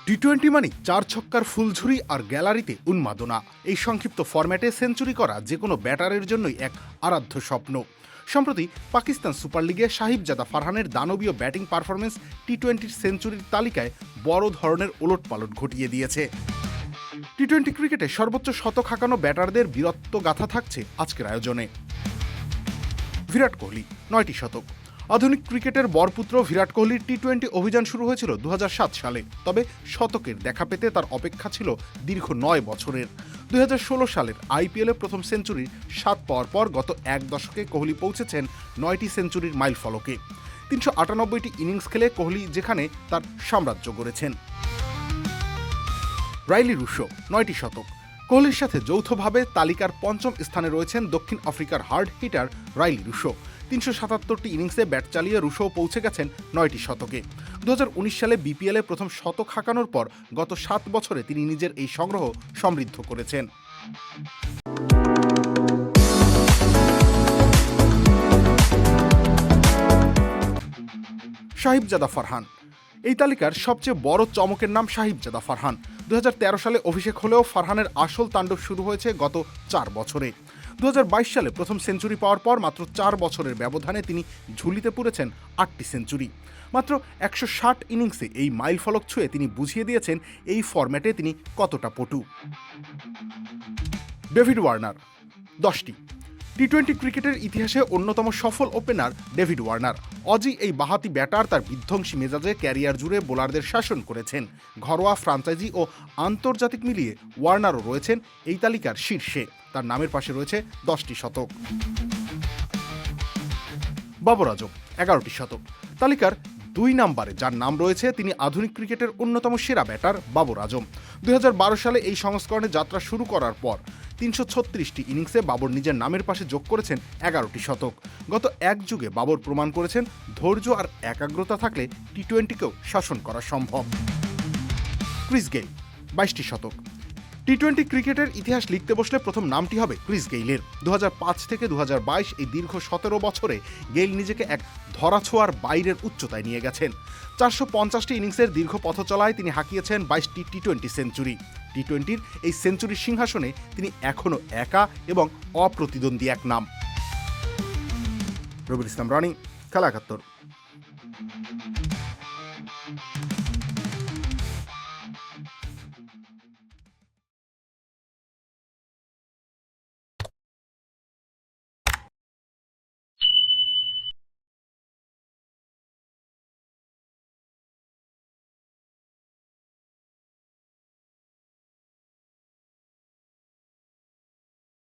টি-20 মানে 4 ছক্কার ফুলঝুরি আর গ্যালারিতে উন্মাদনা। এই সংক্ষিপ্ত ফরম্যাটে সেঞ্চুরি করা যে কোনো ব্যাটারের জন্যই এক আরাধ্য স্বপ্ন। সম্প্রতি পাকিস্তান সুপার লিগে সাহিবজাদা ফারহানের দানবীয় ব্যাটিং পারফরমেন্স টি-20 সেঞ্চুরির তালিকায় বড় ধরনের ওলটপালট ঘটিয়ে দিয়েছে। টি-20 ক্রিকেটে সর্বোচ্চ শতক হাঁকানো ব্যাটারদের বীরত্ব গাথা থাকছে আজকের আয়োজনে। বিরাট কোহলি 9টি শতক। আধুনিক ক্রিকেটের বরপুত্র বিরাট কোহলির টি-20 অভিযান শুরু হয়েছিল 2007 সালে। তবে শতকের দেখা পেতে তার অপেক্ষা ছিল দীর্ঘ 9 বছরের। 2016 সালের আইপিএলে প্রথম সেঞ্চুরির স্বাদ পাওয়ার পর গত এক দশকে কোহলি পৌঁছেছেন 9টি সেঞ্চুরির মাইল ফলকে। 398টি ইনিংস খেলে কোহলি যেখানে তার সাম্রাজ্য গড়েছেন। রাইলি রুশো 9টি শতক। কোহলির সাথে যৌথভাবে তালিকার পঞ্চম স্থানে রয়েছেন দক্ষিণ আফ্রিকার হার্ড হিটার রাইলি রুশো। 377টি ইনিংসে ব্যাট চালিয়ে রুশো পৌঁছে গেছেন 9টি শতকে। 2019 সালে বিপিএলে প্রথম শতক হাঁকানোর পর গত 7 বছরে তিনি নিজের এই সংগ্রহ সমৃদ্ধ করেছেন। সাহিবজাদা ফারহান। এই তালিকার সবচেয়ে বড় চমকের নাম সাহিবজাদা ফারহান। 2013 সালে অভিষেক হলেও ফারহানের আসল তাণ্ডব শুরু হয়েছে গত 4 বছরে। 2022 সালে প্রথম সেঞ্চুরি পাওয়ার পর মাত্র 4 বছরের ব্যবধানে তিনি ঝুলিতে পুরেছেন 8টি সেঞ্চুরি। মাত্র 160 ইনিংসে এই মাইল ফলক ছুঁয়ে তিনি বুঝিয়ে দিয়েছেন এই ফরম্যাটে তিনি কতটা পটু। ডেভিড ওয়ার্নার 10টি। টি-20 ক্রিকেটের ইতিহাসে অন্যতম সফল ওপেনার ডেভিড ওয়ার্নার। অজি এই বাঁহাতি ব্যাটার তার বিধ্বংসী মেজাজে ক্যারিয়ার জুড়ে বোলারদের শাসন করেছেন। ঘরোয়া, ফ্রাঞ্চাইজি ও আন্তর্জাতিক মিলিয়ে ওয়ার্নারও রয়েছেন এই তালিকার শীর্ষে। তার নামের পাশে রয়েছে 10টি শতক। বাবর আজম 11টি শতক। তালিকার 2 নম্বরে যার নাম রয়েছে তিনি আধুনিক ক্রিকেটের অন্যতম সেরা ব্যাটার বাবর আজম। 2012 সালে এই সংস্করণে যাত্রা শুরু করার পর 336টি ইনিংসে বাবর নিজের নামের পাশে যোগ করেছেন 11টি শতক। গত এক যুগে বাবর প্রমাণ করেছেন ধৈর্য আর একাগ্রতা থাকলে টি-20কেও শাসন করা সম্ভব। ক্রিস গেইল 22টি শতক। টি-20 ক্রিকেটের ইতিহাস লিখতে বসলে প্রথম নামটি হবে ক্রিস গেইলের। 2005 থেকে 2022 এই দীর্ঘ 17 বছরে গেইল নিজেকে এক ধরাছোঁয়ার বাইরের উচ্চতায় নিয়ে গেছেন। 450টি ইনিংসের দীর্ঘ পথ চলায় তিনি হাঁকিয়েছেন 22টি টি-20 সেঞ্চুরি। টি-20-র এই সেঞ্চুরির সিংহাসনে তিনি এখনও একা এবং অপ্রতিদ্বন্দ্বী এক নাম। রবির ইসলাম রনি, খেলা 71।